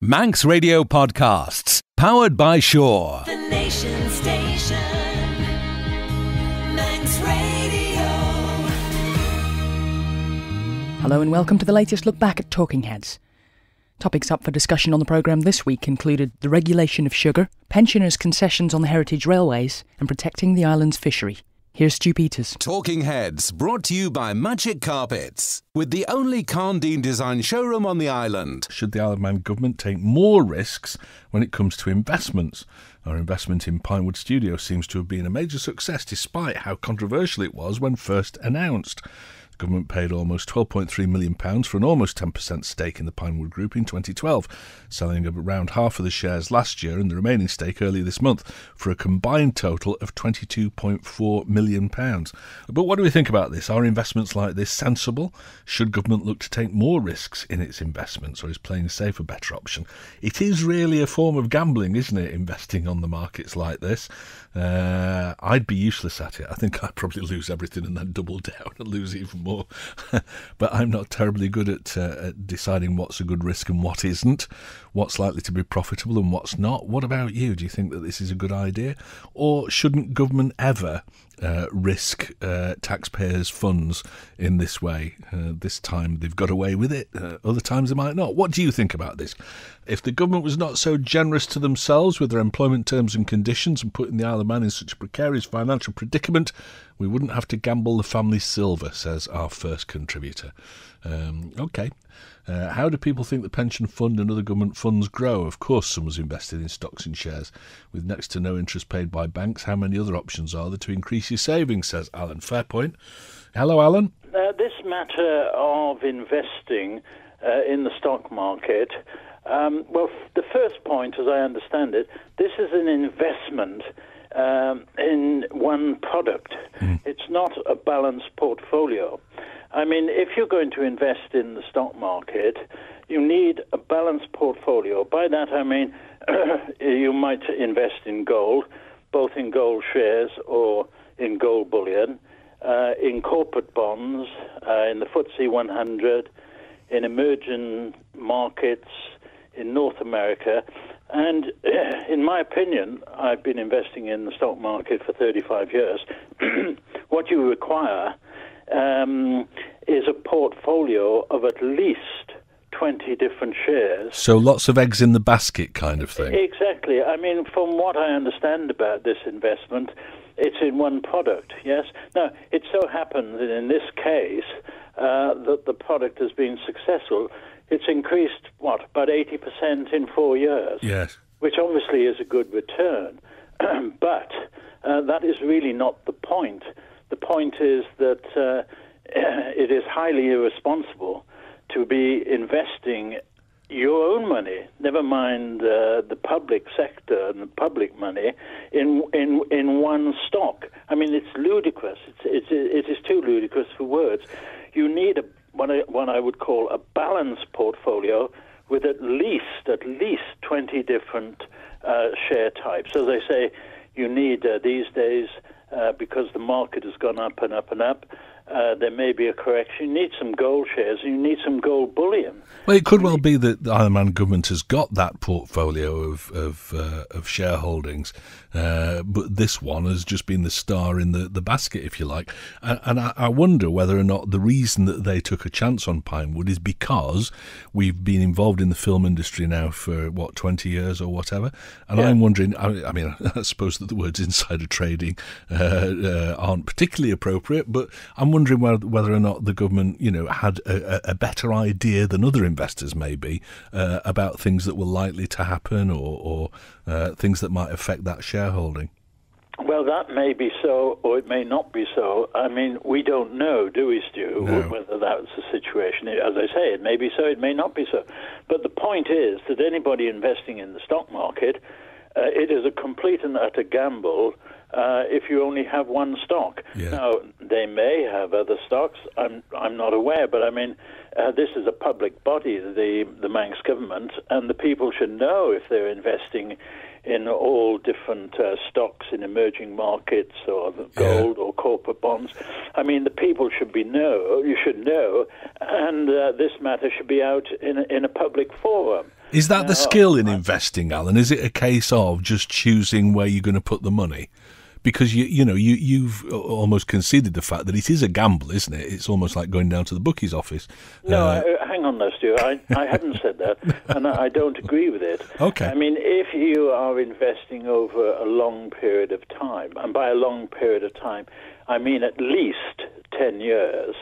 Manx Radio Podcasts, powered by Shaw. The Nation Station, Manx Radio. Hello and welcome to the latest look back at Talking Heads. Topics up for discussion on the programme this week included the regulation of sugar, pensioners' concessions on the heritage railways, and protecting the island's fishery. Here's Stu Peters. Talking Heads, brought to you by Magic Carpets, with the only Carndine design showroom on the island. Should the Isle of Man government take more risks when it comes to investments? Our investment in Pinewood Studio seems to have been a major success despite how controversial it was when first announced. The government paid almost £12.3 million for an almost 10% stake in the Pinewood Group in 2012, selling around half of the shares last year and the remaining stake earlier this month for a combined total of £22.4 million. But what do we think about this? Are investments like this sensible? Should government look to take more risks in its investments, or is playing a safer, better option? It is really a form of gambling, isn't it, investing on the markets like this? I'd be useless at it. I think I'd probably lose everything and then double down and lose even more. But I'm not terribly good at deciding what's a good risk and what isn't, what's likely to be profitable and what's not. What about you? Do you think that this is a good idea? Or shouldn't government ever risk taxpayers' funds in this way? This time they've got away with it, other times they might not. What do you think about this? If the government was not so generous to themselves with their employment terms and conditions and putting the Isle of Man in such a precarious financial predicament, we wouldn't have to gamble the family's silver, says our first contributor. OK. How do people think the pension fund and other government funds grow? Of course someone's invested in stocks and shares. With next to no interest paid by banks, how many other options are there to increase your savings, says Alan. Fair point. Hello, Alan. This matter of investing in the stock market, the first point, as I understand it, this is an investment in one product. It's not a balanced portfolio. I mean, if you're going to invest in the stock market, you need a balanced portfolio. By that I mean you might invest in gold, both in gold shares or in gold bullion, in corporate bonds, in the FTSE 100, in emerging markets in North America. And in my opinion, I've been investing in the stock market for 35 years. What you require is a portfolio of at least 20 different shares. So lots of eggs in the basket kind of thing. Exactly. I mean, from what I understand about this investment, it's in one product, yes? Now, it so happens that in this case that the product has been successful. It's increased, about 80% in 4 years? Yes. Which obviously is a good return. But that is really not the point. The point is that it is highly irresponsible to be investing your own money, never mind the public sector and the public money, in one stock. I mean, it's ludicrous. It is too ludicrous for words. You need what I would call a balanced portfolio with at least 20 different share types. As I say, you need these days, because the market has gone up and up and up, there may be a correction. You need some gold shares, and you need some gold bullion. Well, it could well be that the Isle of Man government has got that portfolio of shareholdings, but this one has just been the star in the basket, if you like. And I wonder whether or not the reason that they took a chance on Pinewood is because we've been involved in the film industry now for, 20 years or whatever. And yeah. I'm wondering, I mean, I suppose that the words insider trading aren't particularly appropriate, but I'm wondering whether or not the government, had a better idea than other investors maybe about things that were likely to happen or things that might affect that shareholding. Well, that may be so, or it may not be so. I mean, we don't know, do we, Stu, whether that's the situation. As I say, it may be so, it may not be so. But the point is that anybody investing in the stock market, it is a complete and utter gamble if you only have one stock. Yeah. Now, they may have other stocks. I'm not aware, but I mean, this is a public body, the Manx government, and the people should know if they're investing in all different stocks in emerging markets or gold or corporate bonds. I mean, the people should you should know, and this matter should be out in a public forum. Is that the skill in investing, Alan? Is it a case of just choosing where you're going to put the money? Because you've almost conceded the fact that it is a gamble, isn't it? It's almost like going down to the bookie's office. No, hang on though, Stu. I hadn't said that, and I don't agree with it. Okay. I mean, if you are investing over a long period of time, and by a long period of time, I mean at least 10 years.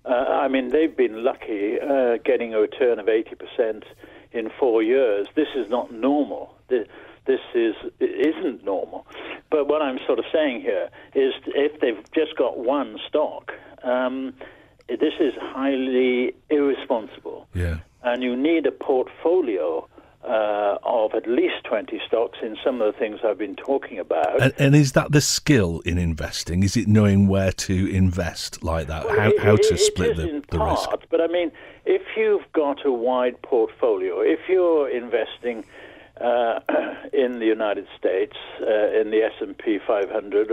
I mean, they've been lucky getting a return of 80% in 4 years. This is not normal. This isn't normal. But what I'm sort of saying here is if they've just got one stock, this is highly irresponsible. Yeah. And you need a portfolio of at least 20 stocks in some of the things I've been talking about. And is that the skill in investing? Is it knowing where to invest like that? How to split the risk? But I mean, if you've got a wide portfolio, if you're investing in the United States, in the S&P 500,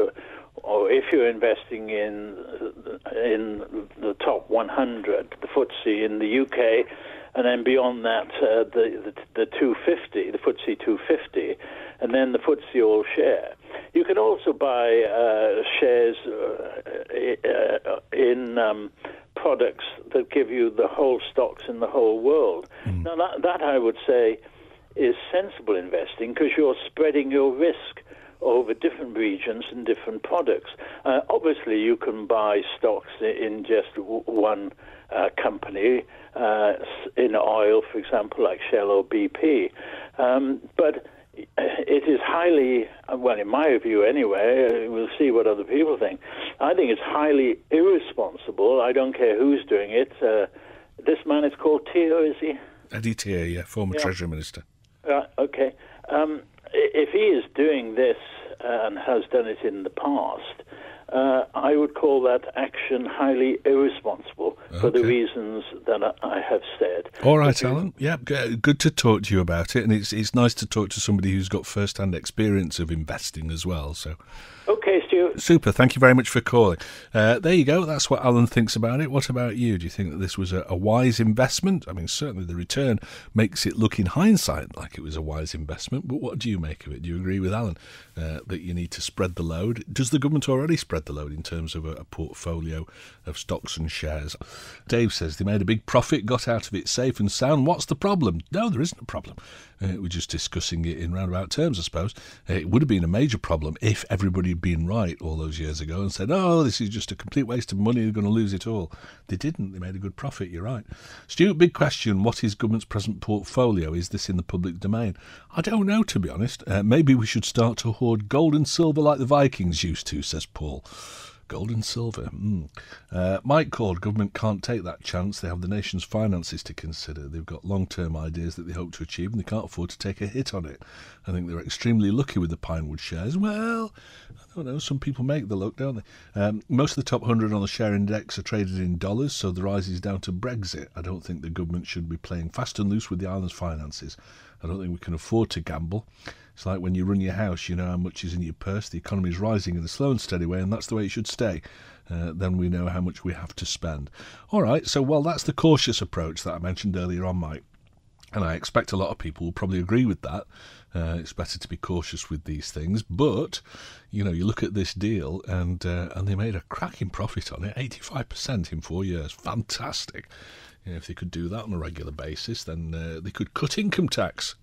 or if you're investing in the top 100, the FTSE in the UK, and then beyond that, the 250, the FTSE 250, and then the FTSE All Share. You can also buy shares in products that give you the whole stocks in the whole world. Now, that I would say is sensible investing because you're spreading your risk over different regions and different products. Obviously, you can buy stocks in just one company, in oil, for example, like Shell or BP. But it is highly, well, in my view anyway, we'll see what other people think, I think it's highly irresponsible. I don't care who's doing it. This man is called Tear, is he? Eddie Tear, yeah, former Treasury Minister. Okay. If he is doing this and has done it in the past, I would call that action highly irresponsible for the reasons that I have said. All right, Alan. Yeah, good to talk to you about it, and it's nice to talk to somebody who's got first-hand experience of investing as well. So, okay, Stuart. Super. Thank you very much for calling. There you go. That's what Alan thinks about it. What about you? Do you think that this was a wise investment? I mean, certainly the return makes it look in hindsight like it was a wise investment, but what do you make of it? Do you agree with Alan that you need to spread the load? Does the government already spread the load in terms of a portfolio of stocks and shares? Dave says they made a big profit, got out of it safe and sound. What's the problem? No, there isn't a problem. We're just discussing it in roundabout terms, I suppose. It would have been a major problem if everybody had been right all those years ago and said, oh, this is just a complete waste of money, they're going to lose it all. They didn't. They made a good profit, you're right. Stuart, big question. What is government's present portfolio? Is this in the public domain? I don't know, to be honest. Maybe we should start to hoard gold and silver like the Vikings used to, says Paul. Gold and silver. Mike called. Government can't take that chance. They have the nation's finances to consider. They've got long-term ideas that they hope to achieve and they can't afford to take a hit on it. I think they're extremely lucky with the Pinewood shares. Well, I don't know. Some people make the luck, don't they? Most of the top 100 on the share index are traded in dollars, so the rise is down to Brexit. I don't think the government should be playing fast and loose with the island's finances. I don't think we can afford to gamble. It's like when you run your house, you know how much is in your purse. The economy is rising in a slow and steady way, and that's the way it should stay. Then we know how much we have to spend. All right, so, well, that's the cautious approach that I mentioned earlier on, Mike. And I expect a lot of people will probably agree with that. It's better to be cautious with these things. But, you know, you look at this deal and they made a cracking profit on it, 85% in 4 years. Fantastic. You know, if they could do that on a regular basis, then they could cut income tax.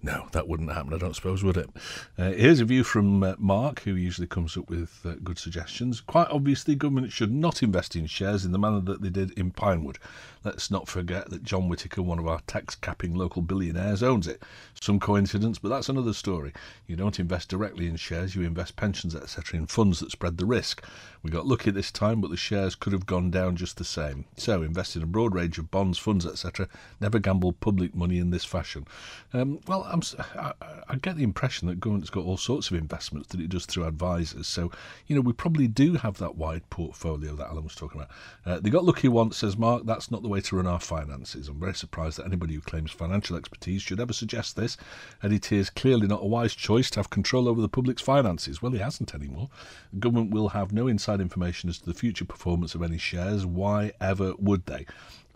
No, that wouldn't happen, I don't suppose, would it? Here's a view from Mark, who usually comes up with good suggestions. Quite obviously, government should not invest in shares in the manner that they did in Pinewood. Let's not forget that John Whittaker, one of our tax-capping local billionaires, owns it. Some coincidence, but that's another story. You don't invest directly in shares, you invest pensions, etc., in funds that spread the risk. We got lucky this time, but the shares could have gone down just the same. So, invest in a broad range of bonds, funds, etc. Never gamble public money in this fashion. Well, I get the impression that government's got all sorts of investments that it does through advisors. So, we probably do have that wide portfolio that Alan was talking about. They got lucky once, says Mark. That's not the way to run our finances. I'm very surprised that anybody who claims financial expertise should ever suggest this. Eddie Tear's clearly not a wise choice to have control over the public's finances. Well, he hasn't anymore. The government will have no inside information as to the future performance of any shares. Why ever would they?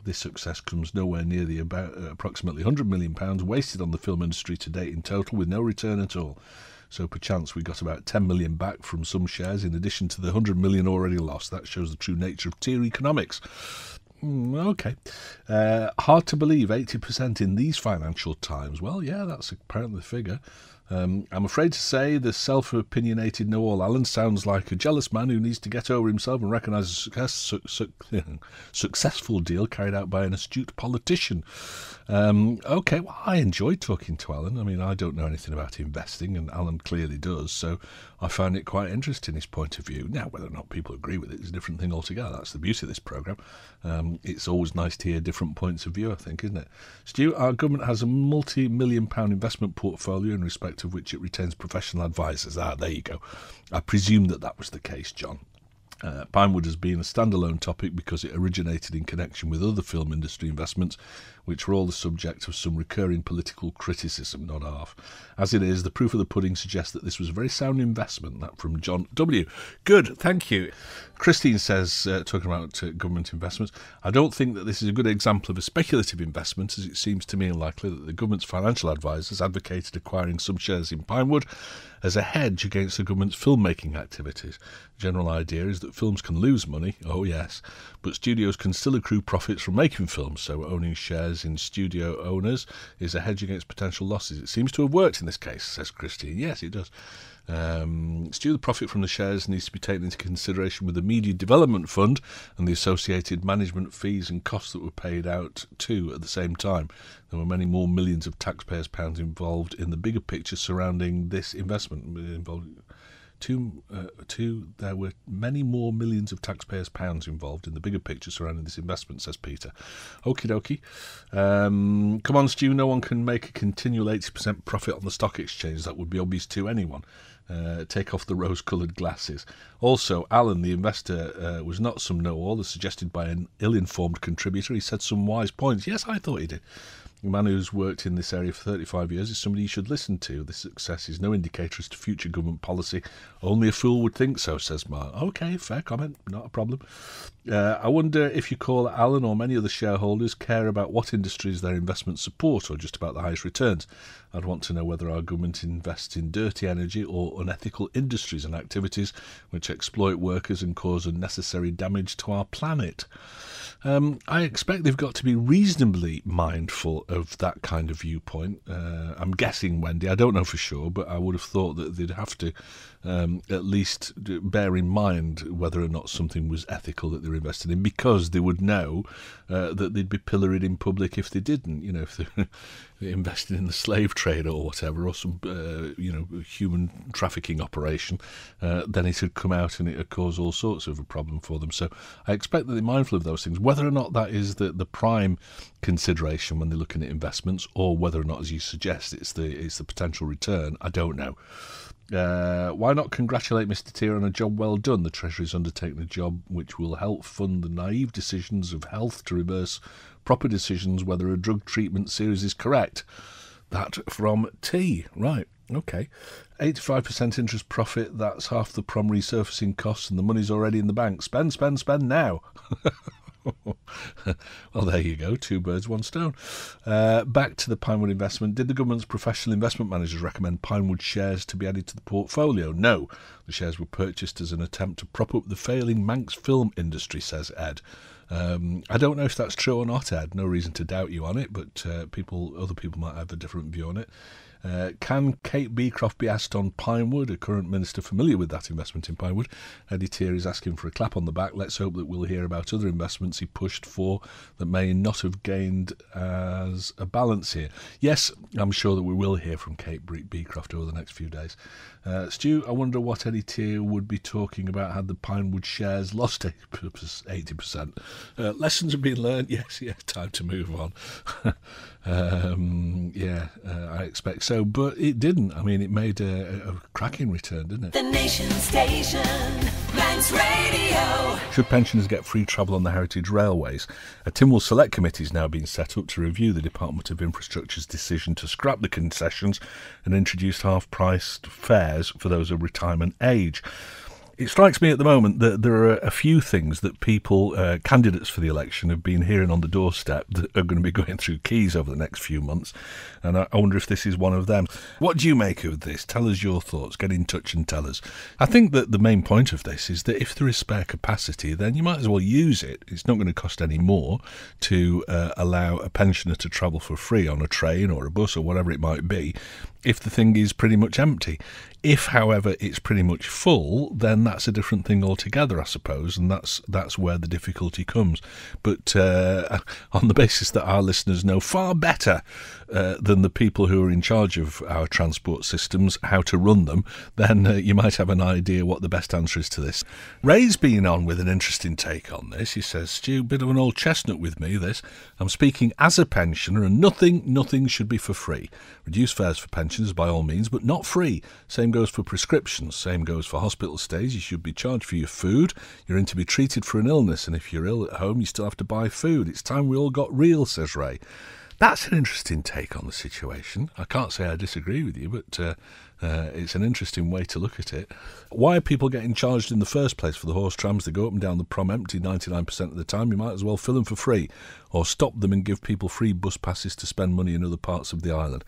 This success comes nowhere near the approximately £100 million wasted on the film industry to date in total, with no return at all. So perchance we got about £10 million back from some shares in addition to the £100 million already lost. That shows the true nature of tier economics. Okay. Hard to believe 80% in these financial times. Well, yeah, that's apparently the figure. I'm afraid to say the self-opinionated know-all Alan sounds like a jealous man who needs to get over himself and recognise a successful deal carried out by an astute politician. Okay, well, I enjoyed talking to Alan. I mean, I don't know anything about investing, and Alan clearly does, so I found it quite interesting, his point of view. Now, whether or not people agree with it is a different thing altogether. That's the beauty of this programme. It's always nice to hear different points of view, I think, isn't it? Stu, our government has a multi-million-pound investment portfolio in respect of which it retains professional advisors. There you go. I presume that was the case, John. Pinewood has been a standalone topic because it originated in connection with other film industry investments, which were all the subject of some recurring political criticism, not half. As it is, the proof of the pudding suggests that this was a very sound investment. That from John W. Good, thank you. Christine says, talking about government investments, I don't think that this is a good example of a speculative investment, as it seems to me unlikely that the government's financial advisors advocated acquiring some shares in Pinewood as a hedge against the government's filmmaking activities. The general idea is that films can lose money, oh yes, but studios can still accrue profits from making films, so owning shares in studio owners is a hedge against potential losses. It seems to have worked in this case, says Christine. Yes, it does. Stu, the profit from the shares needs to be taken into consideration with the Media Development Fund and the associated management fees and costs that were paid out too at the same time. There were many more millions of taxpayers' pounds involved in the bigger picture surrounding this investment. There were many more millions of taxpayers' pounds involved in the bigger picture surrounding this investment, says Peter. Okie dokie. Come on, Stu, no one can make a continual 80% profit on the stock exchange. That would be obvious to anyone. Take off the rose-coloured glasses. Also, Alan, the investor, was not some know-all, as suggested by an ill-informed contributor. He said some wise points. Yes, I thought he did. A man who's worked in this area for 35 years is somebody you should listen to. This success is no indicator as to future government policy. Only a fool would think so, says Mark. OK, fair comment, not a problem. I wonder if you call Alan or many other shareholders care about what industries their investments support or just about the highest returns. I'd want to know whether our government invests in dirty energy or unethical industries and activities which exploit workers and cause unnecessary damage to our planet. I expect they've got to be reasonably mindful of that kind of viewpoint. I'm guessing, Wendy, I don't know for sure, but I would have thought that they'd have to at least bear in mind whether or not something was ethical that they were invested in, because they would know that they'd be pilloried in public if they didn't. You know, if they invested in the slave trade or whatever, or some human trafficking operation, then it had come out and it had caused all sorts of a problem for them. So I expect that they're mindful of those things. Whether or not that is the prime consideration when they're looking at investments, or whether or not, as you suggest, it's the potential return, I don't know. Why not congratulate Mr. Tear on a job well done? The Treasury's undertaken a job which will help fund the naive decisions of health to reverse proper decisions whether a drug treatment series is correct. That from T. Right, okay. 85% interest profit, that's half the prom resurfacing costs, and the money's already in the bank. Spend, spend, spend now. Well, there you go. Two birds, one stone. Back to the Pinewood investment. Did the government's professional investment managers recommend Pinewood shares to be added to the portfolio? No. The shares were purchased as an attempt to prop up the failing Manx film industry, says Ed. I don't know if that's true or not, Ed. No reason to doubt you on it, but other people might have a different view on it. Can Kate Beecroft be asked on Pinewood? A current minister familiar with that investment in Pinewood. Eddie Tear is asking for a clap on the back. Let's hope that we'll hear about other investments he pushed for that may not have gained as a balance here. Yes, I'm sure that we will hear from Kate Beecroft over the next few days. Stu, I wonder what Eddie Tear would be talking about had the Pinewood shares lost 80%. Lessons have been learned. Yes, time to move on. I expect so, but it didn't. I mean, it made a cracking return, didn't it? The Nation Station, Manx Radio. Should pensioners get free travel on the heritage railways? A Tynwald Select Committee is now being set up to review the Department of Infrastructure's decision to scrap the concessions and introduce half-priced fares for those of retirement age. It strikes me at the moment that there are a few things that people, candidates for the election, have been hearing on the doorstep that are going to be going through keys over the next few months, and I wonder if this is one of them. What do you make of this? Tell us your thoughts. Get in touch and tell us. I think that the main point of this is that if there is spare capacity, then you might as well use it. It's not going to cost any more to allow a pensioner to travel for free on a train or a bus or whatever it might be, if the thing is pretty much empty. If, however, it's pretty much full, then that's a different thing altogether, I suppose, and that's where the difficulty comes. But on the basis that our listeners know far better than the people who are in charge of our transport systems how to run them, then you might have an idea what the best answer is to this. Ray's been on with an interesting take on this. He says, Stu, bit of an old chestnut with me, this. I'm speaking as a pensioner, and nothing should be for free. Reduce fares for pensioners by all means, but not free. Same goes for prescriptions. Same goes for hospital stays. You should be charged for your food. You're in to be treated for an illness, and if you're ill at home, you still have to buy food. It's time we all got real, says Ray. That's an interesting take on the situation. I can't say I disagree with you, but it's an interesting way to look at it. Why are people getting charged in the first place for the horse trams? They go up and down the prom empty 99% of the time. You might as well fill them for free, or stop them and give people free bus passes to spend money in other parts of the island.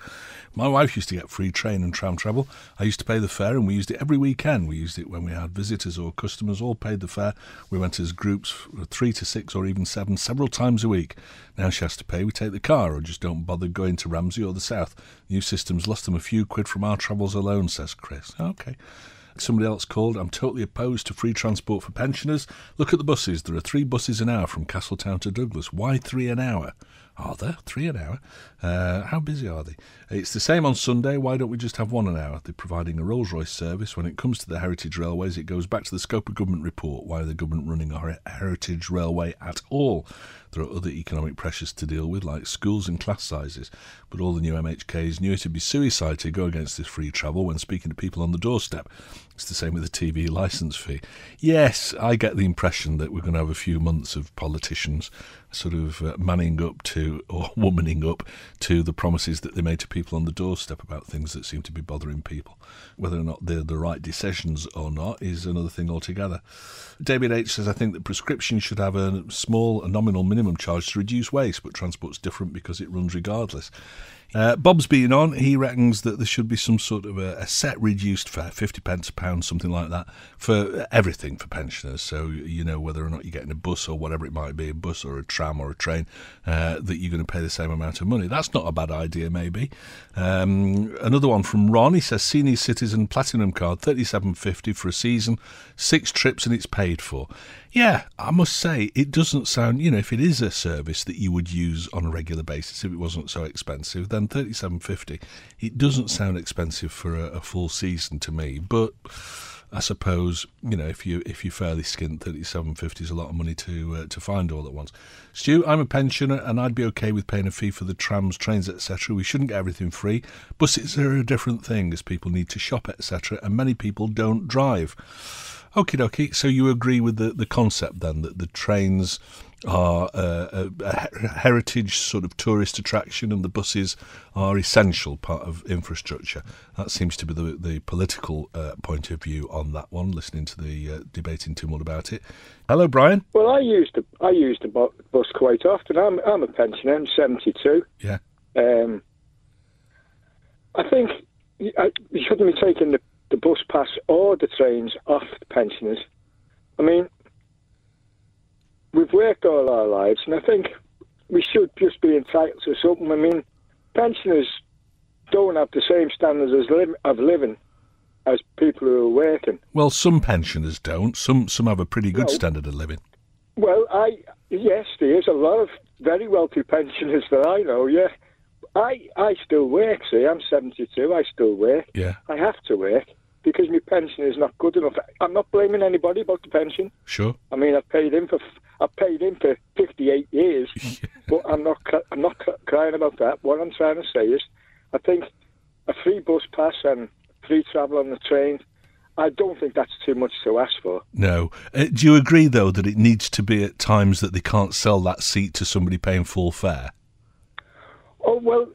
My wife used to get free train and tram travel. I used to pay the fare, and we used it every weekend. We used it when we had visitors or customers, all paid the fare. We went as groups, 3 to 6 or even 7, several times a week. Now she has to pay. We take the car or just don't bother going to Ramsey or the South. New system's lost them a few quid from our travels alone, says Chris. OK. Somebody else called, I'm totally opposed to free transport for pensioners. Look at the buses. There are 3 buses an hour from Castletown to Douglas. Why 3 an hour? Are there 3 an hour? How busy are they? It's the same on Sunday. Why don't we just have 1 an hour? They're providing a Rolls-Royce service. When it comes to the heritage railways, it goes back to the scope of government report. Why are the government running a heritage railway at all? There are other economic pressures to deal with, like schools and class sizes. But all the new MHKs knew it would be suicide to go against this free travel when speaking to people on the doorstep. It's the same with the TV licence fee. Yes, I get the impression that we're going to have a few months of politicians sort of manning up to, or womaning up to, the promises that they made to people on the doorstep about things that seem to be bothering people. Whether or not they're the right decisions or not is another thing altogether. David H. says, I think that prescription should have a nominal minimum charge to reduce waste, but transport's different because it runs regardless. Bob's been on. He reckons that there should be some sort of a set reduced fare, 50 pence a pound, something like that, for everything for pensioners. So, you know, whether or not you're getting a bus or whatever it might be, a bus or a tram or a train, that you're going to pay the same amount of money. That's not a bad idea, maybe. Another one from Ron. He says, Senior Citizen Platinum Card, $37.50 for a season, 6 trips and it's paid for. Yeah, I must say, it doesn't sound, you know, if it is a service that you would use on a regular basis, if it wasn't so expensive, then $37.50, it doesn't sound expensive for a full season to me. But I suppose, you know, if you're fairly skint, $37.50 is a lot of money to find all at once. Stu, I'm a pensioner and I'd be okay with paying a fee for the trams, trains, etc. We shouldn't get everything free. Buses are a different thing, as people need to shop, etc. And many people don't drive. Okie dokie, so you agree with the concept then, that the trains are a heritage sort of tourist attraction and the buses are essential part of infrastructure. That seems to be the political point of view on that one, listening to the debate in Tynwald about it. Hello, Brian. Well, I use the bus quite often. I'm a pensioner, I'm 72. Yeah. I think you shouldn't be taking the bus pass or the trains off the pensioners. I mean, we've worked all our lives, and I think we should just be entitled to something. I mean, pensioners don't have the same standards of living as people who are working. Well, some pensioners don't. Some have a pretty good standard of living. Well, yes, there is a lot of very wealthy pensioners that I know, yeah. I still work, see, I'm 72, I still work. Yeah. I have to work. because my pension is not good enough. I'm not blaming anybody about the pension. Sure. I mean, I've paid in for 58 years, but I'm not crying about that. What I'm trying to say is, I think a free bus pass and free travel on the train, I don't think that's too much to ask for. No. Do you agree, though, that it needs to be at times that they can't sell that seat to somebody paying full fare? Oh, well,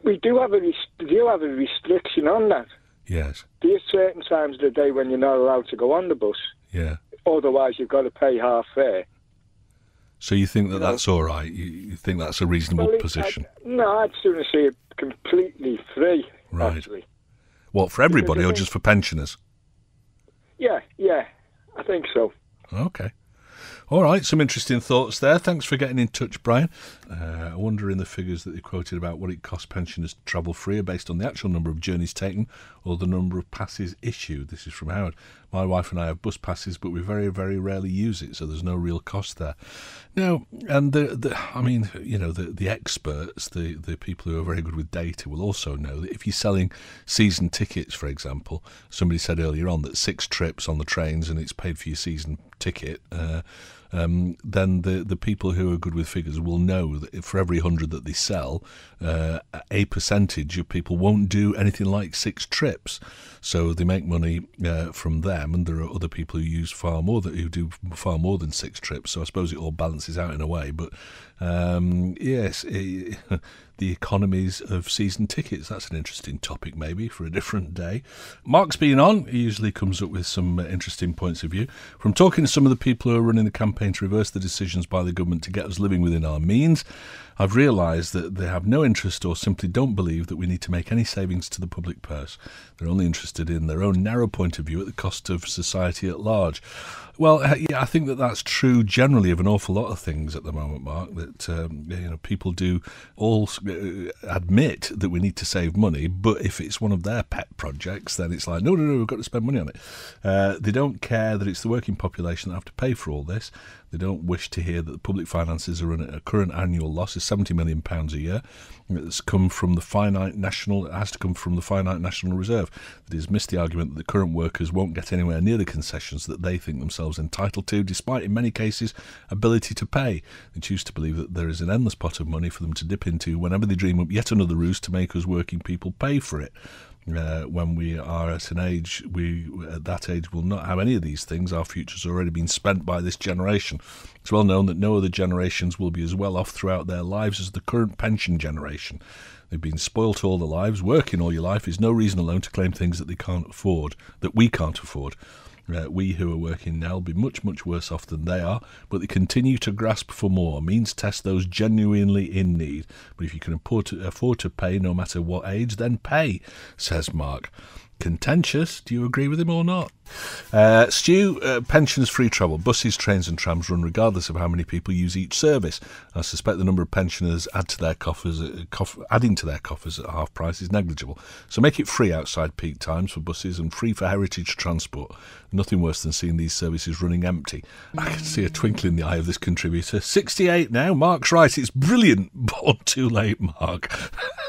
we do have a restriction on that. Yes. There are certain times of the day when you're not allowed to go on the bus. Yeah. Otherwise, you've got to pay half fare. So you think that that's all right? You think that's a reasonable position? I'd sooner see it completely free, actually. What, for everybody or just for pensioners? Yeah, I think so. Okay. All right, some interesting thoughts there. Thanks for getting in touch, Brian. I wonder in the figures that they quoted about what it costs pensioners to travel free are based on the actual number of journeys taken or the number of passes issued. This is from Howard. My wife and I have bus passes, but we very, very rarely use it, so there's no real cost there. Now, and the experts, the people who are very good with data will also know that if you're selling season tickets, for example, somebody said earlier on that 6 trips on the trains and it's paid for your season ticket, then the people who are good with figures will know that for every 100 that they sell, a percentage of people won't do anything like 6 trips. So they make money from them, and there are other people who do far more than 6 trips. So I suppose it all balances out in a way. But yes, the economies of season tickets, that's an interesting topic maybe for a different day. Mark's been on. He usually comes up with some interesting points of view. From talking to some of the people who are running the campaign to reverse the decisions by the government to get us living within our means, I've realised that they have no interest or simply don't believe that we need to make any savings to the public purse. They're only interested in their own narrow point of view at the cost of society at large. Well, yeah, I think that that's true generally of an awful lot of things at the moment, Mark, that people do all admit that we need to save money, but if it's one of their pet projects, then it's like, no, we've got to spend money on it. They don't care that it's the working population that have to pay for all this. They don't wish to hear that the public finances are at a current annual loss of £70 million a year. It has to come from the finite national reserve. They dismiss the argument that the current workers won't get anywhere near the concessions that they think themselves entitled to, despite, in many cases, ability to pay. They choose to believe that there is an endless pot of money for them to dip into whenever they dream up yet another ruse to make us working people pay for it. When we are at an age, at that age will not have any of these things. Our future's already been spent by this generation. It's well known that no other generations will be as well off throughout their lives as the current pension generation. They've been spoilt all their lives. Working all your life is no reason alone to claim things that they can't afford, that we can't afford. We who are working now will be much, much worse off than they are, but they continue to grasp for more, means test those genuinely in need. But if you can afford to pay no matter what age, then pay, says Mark. Contentious, do you agree with him or not? Stu, pensioners free travel. Buses, trains and trams run regardless of how many people use each service. I suspect the number of pensioners adding to their coffers at half price is negligible. So make it free outside peak times for buses and free for heritage transport. Nothing worse than seeing these services running empty. I can see a twinkle in the eye of this contributor. 68 now, Mark's right, it's brilliant. Born too late, Mark.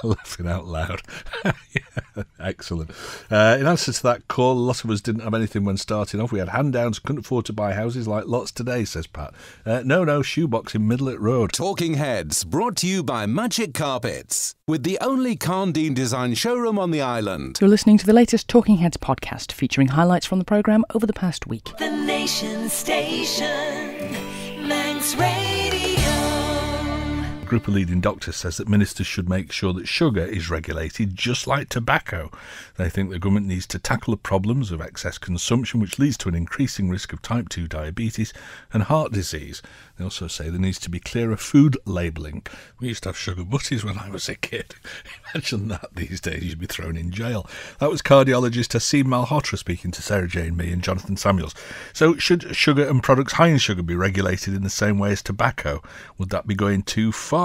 Laughing out loud. Yeah, excellent. In answer to that call, a lot of us didn't have anything when starting off. We had hand-downs, couldn't afford to buy houses like lots today, says Pat. No, shoebox in Middlet Road. Talking Heads, brought to you by Magic Carpets, with the only Carndine design showroom on the island. You're listening to the latest Talking Heads podcast, featuring highlights from the programme over the past week. The Nation Station, Manx Radio. A group of leading doctors says that ministers should make sure that sugar is regulated just like tobacco. They think the government needs to tackle the problems of excess consumption, which leads to an increasing risk of type 2 diabetes and heart disease. They also say there needs to be clearer food labelling. We used to have sugar butties when I was a kid. Imagine that these days, you'd be thrown in jail. That was cardiologist Asim Malhotra speaking to Sarah Jane Mee and Jonathan Samuels. So should sugar and products high in sugar be regulated in the same way as tobacco? Would that be going too far?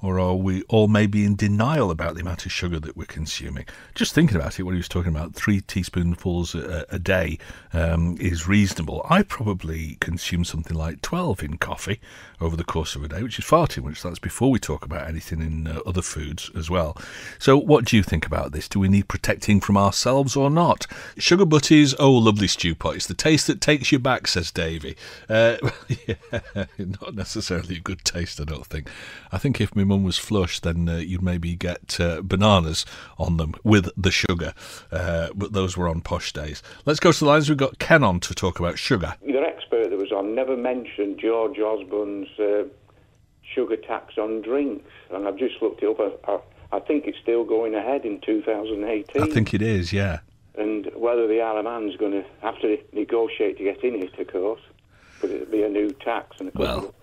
Or are we all maybe in denial about the amount of sugar that we're consuming? Just thinking about it, what he was talking about, 3 teaspoonfuls a day is reasonable. I probably consume something like 12 in coffee over the course of a day, which is far too much. That's before we talk about anything in other foods as well. So what do you think about this? Do we need protecting from ourselves or not? Sugar butties, oh, lovely stew pot. It's the taste that takes you back, says Davy. Yeah, not necessarily a good taste, I don't think. I think if my mum was flush, then you'd maybe get bananas on them with the sugar. But those were on posh days. Let's go to the lines. We've got Ken on to talk about sugar. Your expert that was on never mentioned George Osborne's sugar tax on drinks. And I've just looked it up. I think it's still going ahead in 2018. I think it is, yeah. And whether the Isle of Man's going to have to negotiate to get in it, of course. But it'll be a new tax and all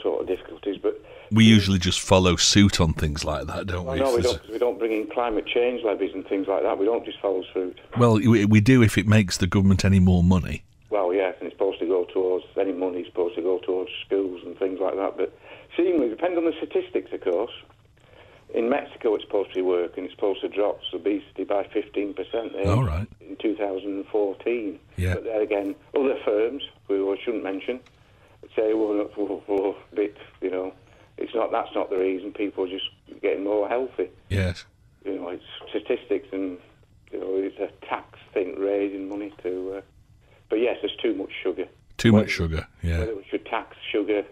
sort of difficulties. But we usually just follow suit on things like that, don't we? No, we don't bring in climate change levies and things like that. We don't just follow suit. Well, we do if it makes the government any more money. Well, yes, and it's supposed to go towards, any money's supposed to go towards schools and things like that. But seemingly, depending on the statistics, of course, in Mexico it's supposed to be working. It's supposed to drop obesity by 15% All right. in 2014. Yeah. But there again, other firms, who I shouldn't mention, say, well, a bit, that's not the reason. People are just getting more healthy. Yes. It's statistics and, it's a tax thing, raising money to... but yes, there's too much sugar. Too much sugar, yeah. Whether we should tax sugar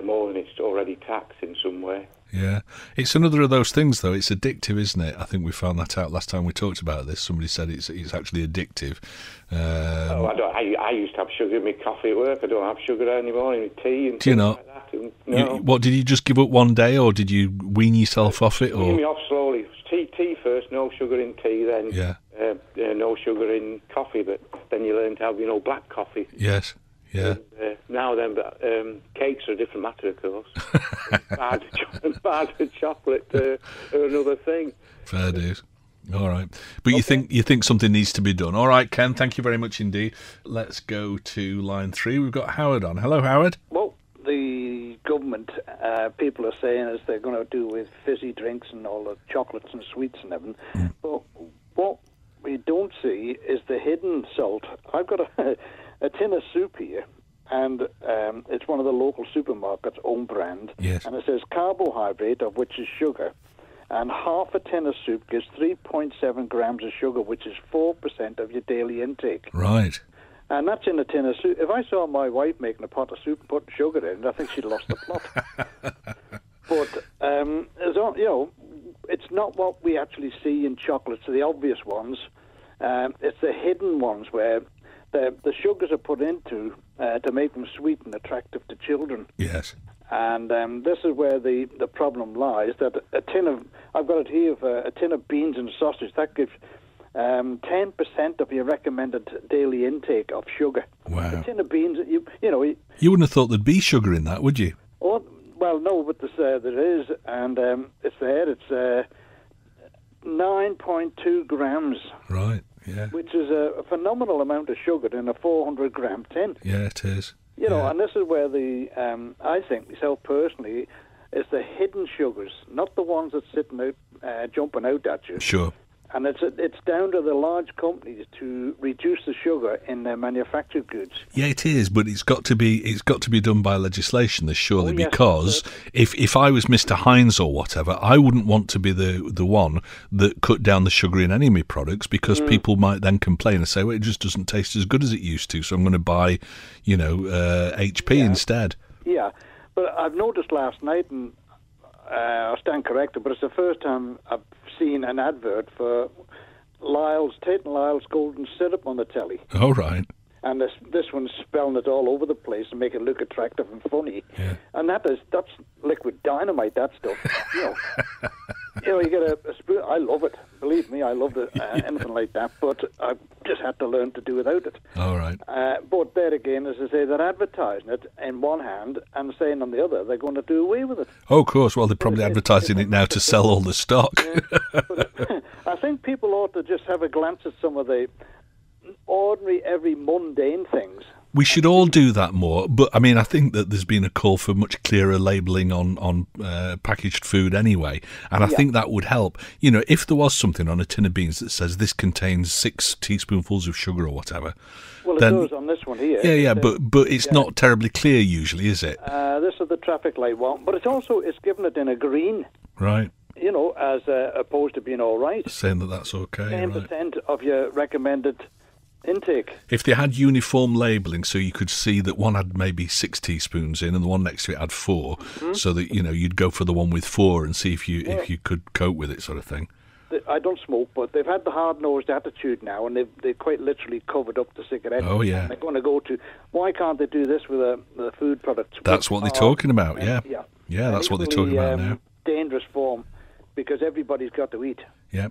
more than it's already taxed in some way. Yeah. It's another of those things, though. It's addictive, isn't it? I think we found that out last time we talked about this. Somebody said it's actually addictive. I used to have sugar in my coffee at work. I don't have sugar anymore in my tea and do you not? Like that. And, no. What, did you just give up one day, or did you wean yourself off it? Or? Wean me off slowly. Tea first, no sugar in tea, then no sugar in coffee, but then you learn to have, black coffee. Yes. Yeah. Now then, cakes are a different matter, of course. Bars of chocolate are another thing. Fair dues. All right. But you think something needs to be done. All right, Ken, thank you very much indeed. Let's go to line 3. We've got Howard on. Hello, Howard. Well, the government, people are saying, as they're going to do with fizzy drinks and all the chocolates and sweets and everything. But what we don't see is the hidden salt. I've got a tin of soup here, and it's one of the local supermarkets' own brand. Yes. And it says carbohydrate, of which is sugar, and half a tin of soup gives 3.7 grams of sugar, which is 4% of your daily intake. Right. And that's in a tin of soup. If I saw my wife making a pot of soup and putting sugar in it, I think she'd lost the plot. But, it's not what we actually see in chocolates, the obvious ones. It's the hidden ones where the sugars are put into to make them sweet and attractive to children. Yes. And this is where the problem lies, that I've got it here, a tin of beans and sausage, that gives 10% of your recommended daily intake of sugar. Wow. A tin of beans, you wouldn't have thought there'd be sugar in that, would you? Oh, well, no, but there is, and it's there. It's 9.2 grams. Right, yeah. Which is a phenomenal amount of sugar in a 400-gram tin. Yeah, it is. And this is where I think, myself personally, is the hidden sugars, not the ones that sitting out, jumping out at you. Sure. And it's down to the large companies to reduce the sugar in their manufactured goods. Yeah, it is, but it's got to be done by legislation, this surely, yes, because if I was Mr. Heinz or whatever, I wouldn't want to be the one that cut down the sugar in any of my products, because people might then complain and say, well, it just doesn't taste as good as it used to, so I'm going to buy, HP instead. Yeah, but I've noticed last night, and I stand corrected, but it's the first time I've seen an advert for Tate & Lyle's golden syrup on the telly. Oh, right. And this one's spelling it all over the place and make it look attractive and funny. Yeah. And that's liquid dynamite, that stuff. You get a spoon. I love it. Believe me, I love anything like that. But I just had to learn to do without it. All right. But there again, as I say, they're advertising it in one hand and saying on the other they're going to do away with it. Oh, of course. Well, they're probably advertising it now to sell all the stock. But I think people ought to just have a glance at some of the ordinary, every mundane things We should all do that more, but I mean, I think that there's been a call for much clearer labelling on packaged food anyway, and I think that would help. You know, if there was something on a tin of beans that says this contains 6 teaspoonfuls of sugar or whatever. Well, then, it does on this one here. Yeah, but it's not terribly clear usually, is it? This is the traffic light one, but it's given it in a green. Right. You know, as opposed to being all right. Saying that that's okay. 10% of your recommended intake. If they had uniform labelling, so you could see that one had maybe 6 teaspoons in and the one next to it had 4, so that, you know, you'd go for the one with 4 and see if you could cope with it, sort of thing. I don't smoke, but they've had the hard-nosed attitude now, and they've quite literally covered up the cigarette. Oh, yeah. And they're going to go to, why can't they do this with the food products? That's what they're talking about, yeah. Yeah, that's what they're talking about now. Dangerous form, because everybody's got to eat. Yeah.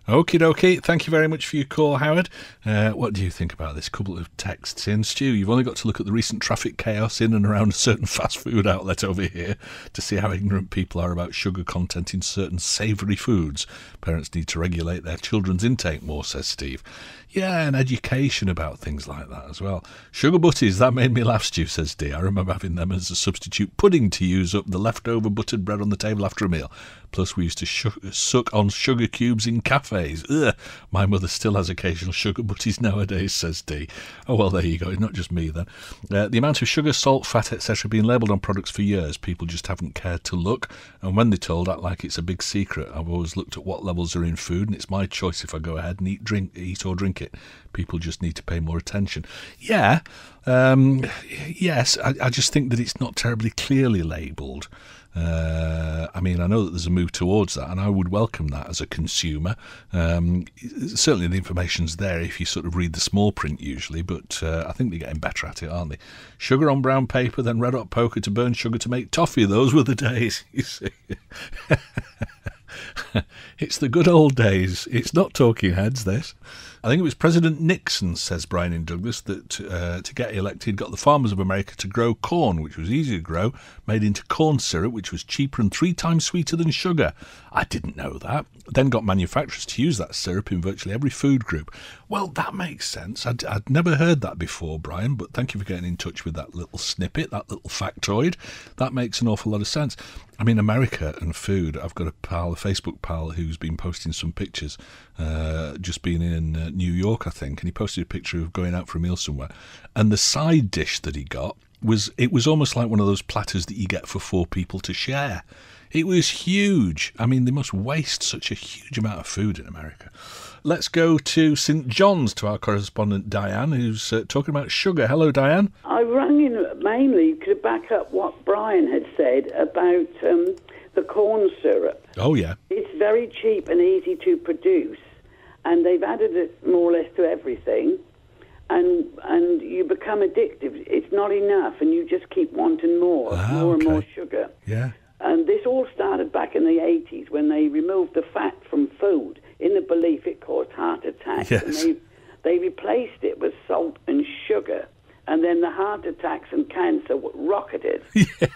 Okie dokie. Thank you very much for your call, Howard. What do you think about this? Couple of texts in. Stu, you've only got to look at the recent traffic chaos in and around a certain fast food outlet over here to see how ignorant people are about sugar content in certain savoury foods. Parents need to regulate their children's intake more, says Steve. Yeah, and education about things like that as well. Sugar butties, that made me laugh, Stu, says Dee. I remember having them as a substitute pudding to use up the leftover buttered bread on the table after a meal. Plus, we used to suck on sugar cubes in cafes. Ugh. My mother still has occasional sugar butties nowadays, says Dee. Oh, well, there you go. Not just me, then. The amount of sugar, salt, fat, etc. being labelled on products for years, people just haven't cared to look. And when they're told, act like it's a big secret. I've always looked at what levels are in food, and it's my choice if I go ahead and eat or drink it. People just need to pay more attention. Yeah, yes, I just think that it's not terribly clearly labelled. I mean, I know that there's a move towards that, and I would welcome that as a consumer. Certainly the information's there if you sort of read the small print usually, but I think they're getting better at it, aren't they? Sugar on brown paper, then red hot poker to burn sugar to make toffee. Those were the days, you see. It's the good old days. It's not Talking Heads, this. I think it was President Nixon, says Brian in Douglas, that to get elected got the farmers of America to grow corn, which was easy to grow, made into corn syrup, which was cheaper and 3 times sweeter than sugar. I didn't know that. Then got manufacturers to use that syrup in virtually every food group. Well, that makes sense. I'd never heard that before, Brian, but thank you for getting in touch with that little snippet, that little factoid. That makes an awful lot of sense. I mean, America and food, I've got a Facebook pal who's been posting some pictures, just been in New York, I think, and he posted a picture of going out for a meal somewhere, and the side dish that he got was almost like one of those platters that you get for 4 people to share. It was huge. I mean, they must waste such a huge amount of food in America. Let's go to St John's, to our correspondent Diane, who's talking about sugar. Hello, Diane. I rang in mainly to back up what Brian had said about the corn syrup. Oh, yeah. It's very cheap and easy to produce, and they've added it more or less to everything, and you become addictive. It's not enough, and you just keep wanting more and more sugar. Yeah. And this all started back in the 80s when they removed the fat from food in the belief it caused heart attacks. Yes. And they replaced it with salt and sugar. And then the heart attacks and cancer rocketed. Yeah.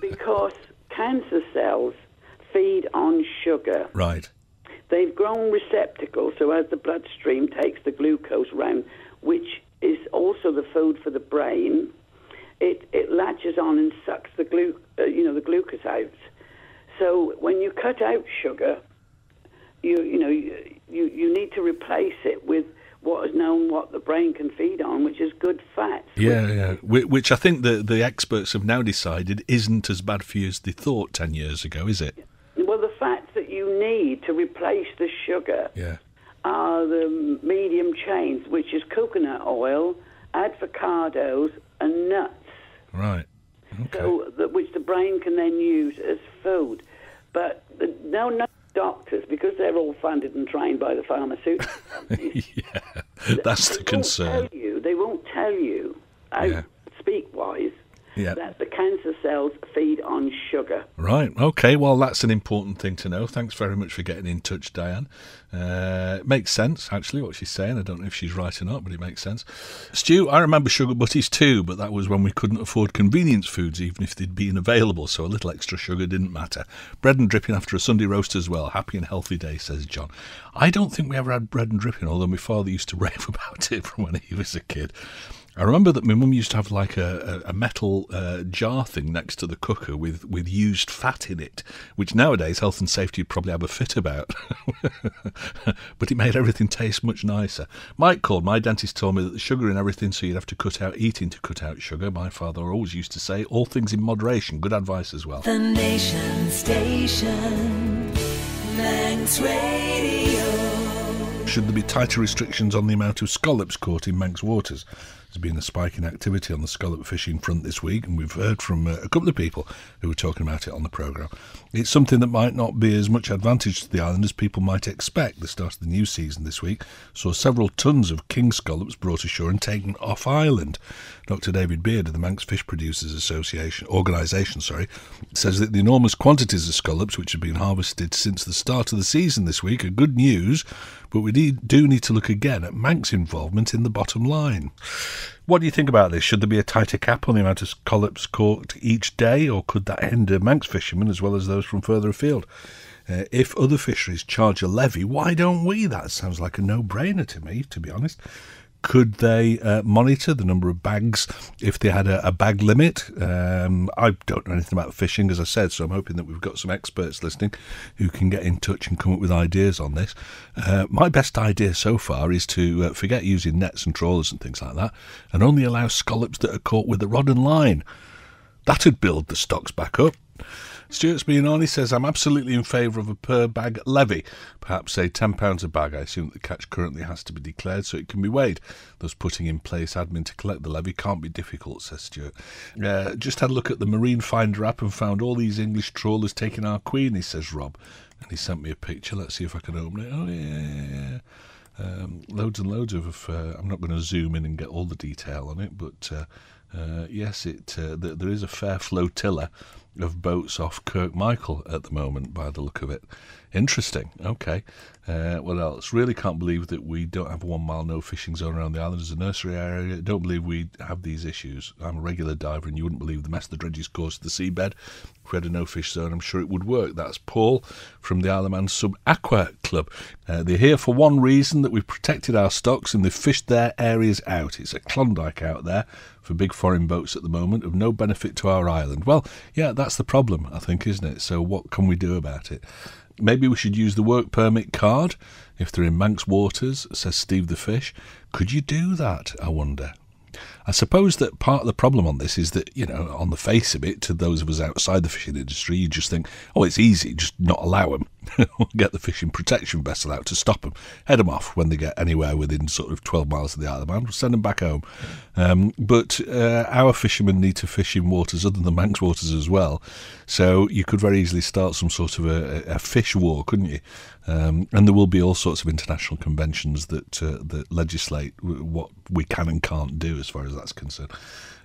Because cancer cells feed on sugar. Right. They've grown receptacles, so as the bloodstream takes the glucose round, which is also the food for the brain, it latches on and sucks the glucose out. So when you cut out sugar, you need to replace it with what is known what the brain can feed on, which is good fats. Yeah. Which I think the experts have now decided isn't as bad for you as they thought 10 years ago, is it? Well, the fats that you need to replace the sugar are the medium chains, which is coconut oil, avocados, and nuts. Right. Okay. So which the brain can then use as food. But no doctors, because they're all funded and trained by the pharmaceutical companies. Yeah, that's the concern. They won't tell you, speak-wise, that the cancer cells feed on sugar. Right, okay, well, that's an important thing to know. Thanks very much for getting in touch, Diane. It makes sense, actually, what she's saying. I don't know if she's right or not, but it makes sense. Stu, I remember sugar butties too, but that was when we couldn't afford convenience foods, even if they'd been available, so a little extra sugar didn't matter. Bread and dripping after a Sunday roast as well. Happy and healthy day, says John. I don't think we ever had bread and dripping, although my father used to rave about it from when he was a kid. I remember that my mum used to have like a metal jar thing next to the cooker with used fat in it, which nowadays health and safety would probably have a fit about. But it made everything taste much nicer. Mike called. My dentist told me that the sugar in everything, so you'd have to cut out eating to cut out sugar. My father always used to say, all things in moderation. Good advice as well. The Nation Station, Manx Radio. Should there be tighter restrictions on the amount of scallops caught in Manx waters? There's been a spike in activity on the scallop fishing front this week, and we've heard from a couple of people who were talking about it on the programme. It's something that might not be as much advantage to the island as people might expect. The start of the new season this week saw several tons of king scallops brought ashore and taken off island. Dr David Beard of the Manx Fish Producers Organisation says that the enormous quantities of scallops which have been harvested since the start of the season this week are good news, but we do need to look again at Manx involvement in the bottom line. What do you think about this? Should there be a tighter cap on the amount of scallops caught each day, or could that hinder Manx fishermen as well as those from further afield? If other fisheries charge a levy, why don't we? That sounds like a no-brainer to me, to be honest. Could they monitor the number of bags if they had a bag limit? I don't know anything about fishing, as I said, so I'm hoping that we've got some experts listening who can get in touch and come up with ideas on this. My best idea so far is to forget using nets and trawlers and things like that, and only allow scallops that are caught with a rod and line. That would build the stocks back up. Stuart Spianani says, I'm absolutely in favour of a per bag levy. Perhaps say £10 a bag. I assume that the catch currently has to be declared so it can be weighed. Thus putting in place admin to collect the levy can't be difficult, says Stuart. Just had a look at the Marine Finder app and found all these English trawlers taking our queenie, says Rob. And he sent me a picture. Let's see if I can open it. Oh, yeah. Loads and loads of... I'm not going to zoom in and get all the detail on it, but yes, there is a fair flotilla of boats off Kirkmichael at the moment, by the look of it. Interesting. Okay. What else? Really can't believe that we don't have a 1 mile no fishing zone around the island as a nursery area. Don't believe we have these issues. I'm a regular diver and you wouldn't believe the mess the dredges cause to the seabed. If we had a no fish zone, I'm sure it would work. That's Paul from the Isle of Man Sub Aqua Club. They're here for one reason, that we've protected our stocks and they've fished their areas out. It's a Klondike out there for big foreign boats at the moment, of no benefit to our island. Well, yeah, that's the problem, I think, isn't it? So what can we do about it? Maybe we should use the work permit card if they're in Manx waters, says Steve the Fish. Could you do that, I wonder? I suppose that part of the problem on this is that, you know, on the face of it, to those of us outside the fishing industry, you just think, oh, it's easy, just not allow them. Get the fishing protection vessel out to stop them. Head them off when they get anywhere within sort of 12 miles of the Isle of Man. Send them back home. But our fishermen need to fish in waters other than Manx waters as well. So you could very easily start some sort of a fish war, couldn't you? And there will be all sorts of international conventions that legislate what we can and can't do as far as that's concerned.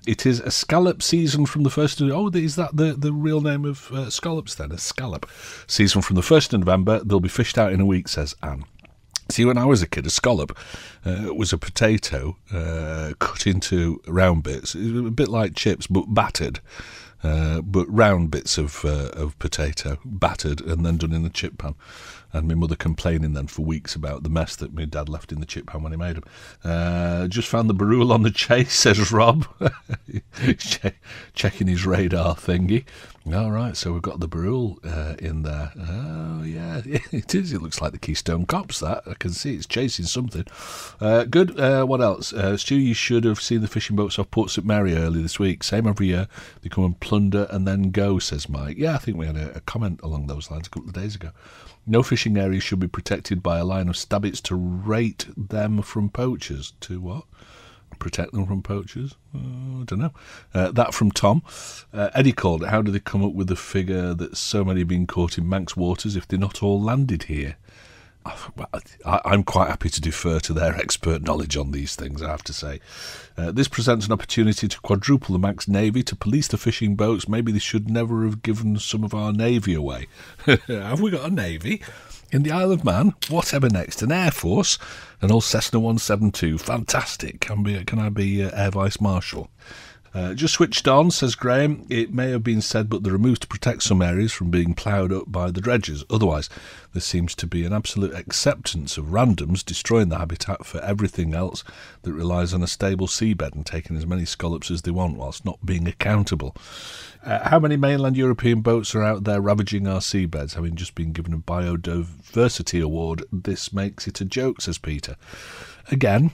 It is a scallop season from the 1st of... Oh, is that the real name of scallops then? A scallop season from the 1st of November. They'll be fished out in a week, says Anne. See, when I was a kid, a scallop was a potato cut into round bits. It was a bit like chips, but battered. But round bits of potato, battered, and then done in a chip pan. And my mother complaining then for weeks about the mess that my dad left in the chip pan when he made them. Just found the barul on the chase, says Rob. Checking his radar thingy. All right, so we've got the barul in there. Oh, yeah, it is. It looks like the Keystone Cops, that. I can see it's chasing something. Good. What else? Stu, you should have seen the fishing boats off Port St Mary early this week. Same every year. They come and plunder and then go, says Mike. Yeah, I think we had a comment along those lines a couple of days ago. No fishing areas should be protected by a line of stabbits to rate them from poachers. To what? Protect them from poachers? I don't know. That from Tom. Eddie called it. How do they come up with the figure that so many have been caught in Manx waters if they're not all landed here? Well, I'm quite happy to defer to their expert knowledge on these things, I have to say. This presents an opportunity to quadruple the Manx Navy, to police the fishing boats. Maybe they should never have given some of our Navy away. Have we got a Navy? In the Isle of Man? Whatever next? An Air Force? An old Cessna 172. Fantastic. Can I be Air Vice Marshal? Just switched on, says Graham. It may have been said, but there are moves to protect some areas from being ploughed up by the dredgers. Otherwise, there seems to be an absolute acceptance of randoms destroying the habitat for everything else that relies on a stable seabed and taking as many scallops as they want whilst not being accountable. How many mainland European boats are out there ravaging our seabeds? Having just been given a biodiversity award, this makes it a joke, says Peter. Again,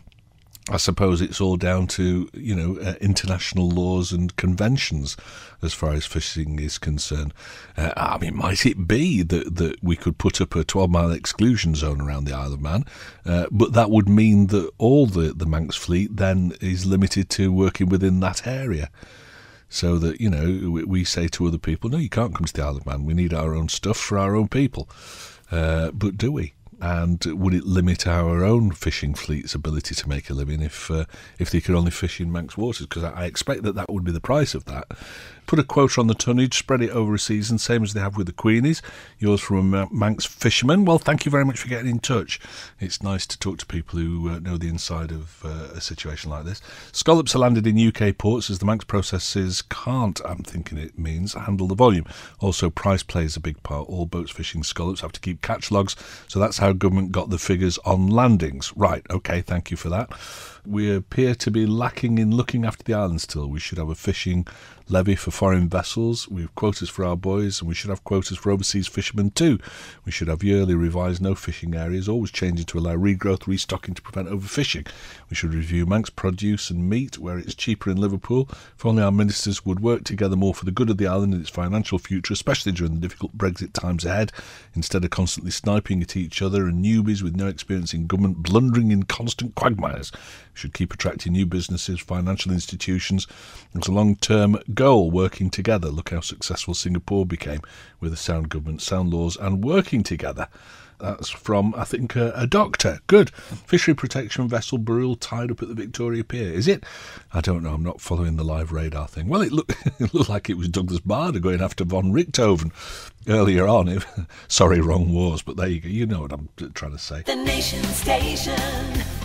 I suppose it's all down to, international laws and conventions as far as fishing is concerned. Might it be that we could put up a 12-mile exclusion zone around the Isle of Man, but that would mean that all the Manx fleet then is limited to working within that area. So that, we say to other people, no, you can't come to the Isle of Man. We need our own stuff for our own people. But do we? And would it limit our own fishing fleet's ability to make a living if they could only fish in Manx waters? Because I expect that would be the price of that. Put a quota on the tonnage, spread it over a season, same as they have with the Queenies. Yours from a Manx fisherman. Well, thank you very much for getting in touch. It's nice to talk to people who know the inside of a situation like this. Scallops are landed in UK ports as the Manx processes can't, I'm thinking it means, handle the volume. Also, price plays a big part. All boats fishing scallops have to keep catch logs, so that's how government got the figures on landings. Right, okay, thank you for that. We appear to be lacking in looking after the island still. We should have a fishing levy for foreign vessels. We have quotas for our boys, and we should have quotas for overseas fishermen too. We should have yearly revised no fishing areas, always changing to allow regrowth, restocking to prevent overfishing. We should review Manx produce and meat where it's cheaper in Liverpool. If only our ministers would work together more for the good of the island and its financial future, especially during the difficult Brexit times ahead, instead of constantly sniping at each other and newbies with no experience in government blundering in constant quagmires. We should keep attracting new businesses, financial institutions. It's a long-term goal, working together. Look how successful Singapore became with a sound government, sound laws and working together. That's from, I think, a doctor. Good. Fishery protection vessel Barul tied up at the Victoria Pier. Is it? I don't know. I'm not following the live radar thing. Well, it looked like it was Douglas Bader going after von Richthofen earlier on. Sorry, wrong wars, but there you go. You know what I'm trying to say. The Nation Station,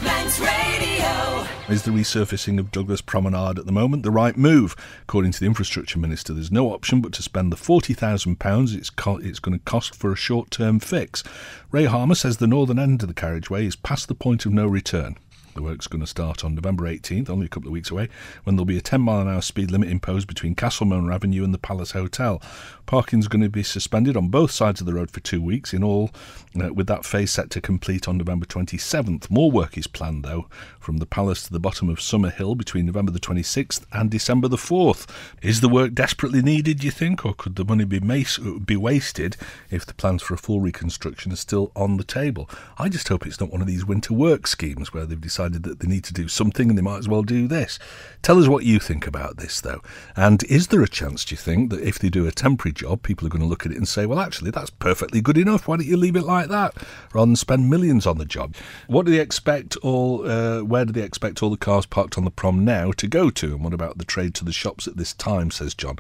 Manx Radio. Is the resurfacing of Douglas Promenade at the moment the right move? According to the Infrastructure Minister, there's no option but to spend the £40,000 it's going to cost for a short-term fix. Ray Harmer says the northern end of the carriageway is past the point of no return. The work's going to start on November 18th, only a couple of weeks away, when there'll be a 10-mile-an-hour speed limit imposed between Castlemona Avenue and the Palace Hotel. Parking's going to be suspended on both sides of the road for 2 weeks in all, with that phase set to complete on November 27th. More work is planned, though, from the Palace to the bottom of Summer Hill between November the 26th and December the 4th. Is the work desperately needed, do you think, or could the money be wasted if the plans for a full reconstruction are still on the table? I just hope it's not one of these winter work schemes where they've decided that they need to do something and they might as well do this. Tell us what you think about this, though. And is there a chance, do you think, that if they do a temporary job, people are going to look at it and say, well, actually, that's perfectly good enough. Why don't you leave it like that rather than spend millions on the job? What do they expect where do they expect all the cars parked on the prom now to go to? And what about the trade to the shops at this time, says John?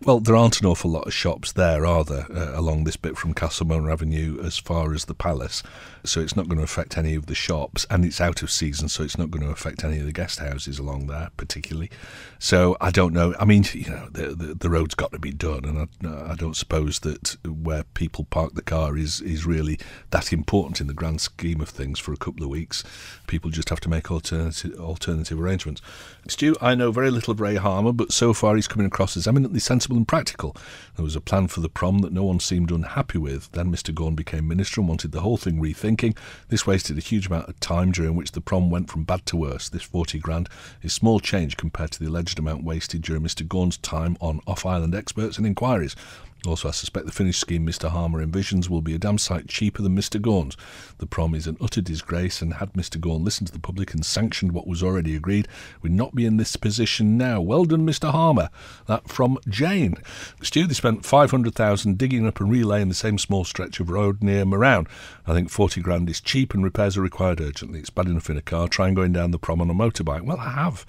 Well, there aren't an awful lot of shops there, are there, along this bit from Castlemona Avenue as far as the Palace. So it's not going to affect any of the shops, and it's out of season, so it's not going to affect any of the guest houses along there particularly. So I don't know. I mean, the road's got to be done, and I don't suppose that where people park the car is really that important in the grand scheme of things for a couple of weeks. People just have to make alternative arrangements. Stu, I know very little of Ray Harmer, but so far he's coming across as eminently sensible and practical. There was a plan for the prom that no one seemed unhappy with. Then Mr Gorn became minister and wanted the whole thing rethinking. This wasted a huge amount of time during which the prom went from bad to worse. This 40 grand is small change compared to the alleged amount wasted during Mr Gorn's time on off-island experts and inquiries. Also, I suspect the finished scheme Mr Harmer envisions will be a damn sight cheaper than Mr Gorn's. The prom is an utter disgrace, and had Mr Gorn listened to the public and sanctioned what was already agreed, we'd not be in this position now. Well done, Mr Harmer. That from Jane. Stu, they spent 500,000 digging up and relaying the same small stretch of road near Moran. I think 40 grand is cheap and repairs are required urgently. It's bad enough in a car. Try going down the prom on a motorbike. Well, I have.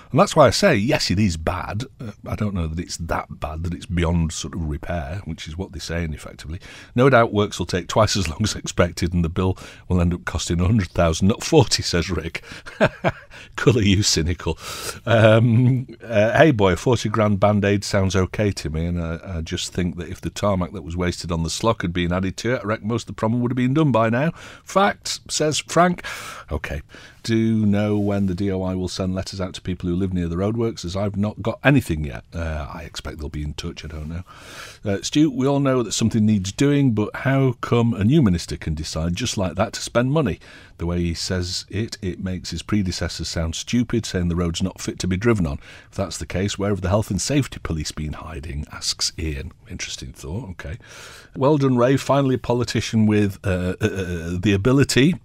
And that's why I say, yes, it is bad. I don't know that it's that bad, that it's beyond sort of repair. repair, which is what they're saying effectively. No doubt works will take twice as long as expected and the bill will end up costing 100,000, not 40, says Rick. Colour you cynical. Hey boy, a 40 grand band-aid sounds okay to me, and I just think that if the tarmac that was wasted on the Slough had been added to it, I reckon most of the problem would have been done by now. Facts, says Frank. Okay. Do know when the DOI will send letters out to people who live near the roadworks, as I've not got anything yet. I expect they'll be in touch, I don't know. Stu, we all know that something needs doing, but how come a new minister can decide just like that to spend money? The way he says it makes his predecessors sound stupid, saying the road's not fit to be driven on. If that's the case, where have the health and safety police been hiding? Asks Ian. Interesting thought, okay. Well done, Ray. Finally a politician with the ability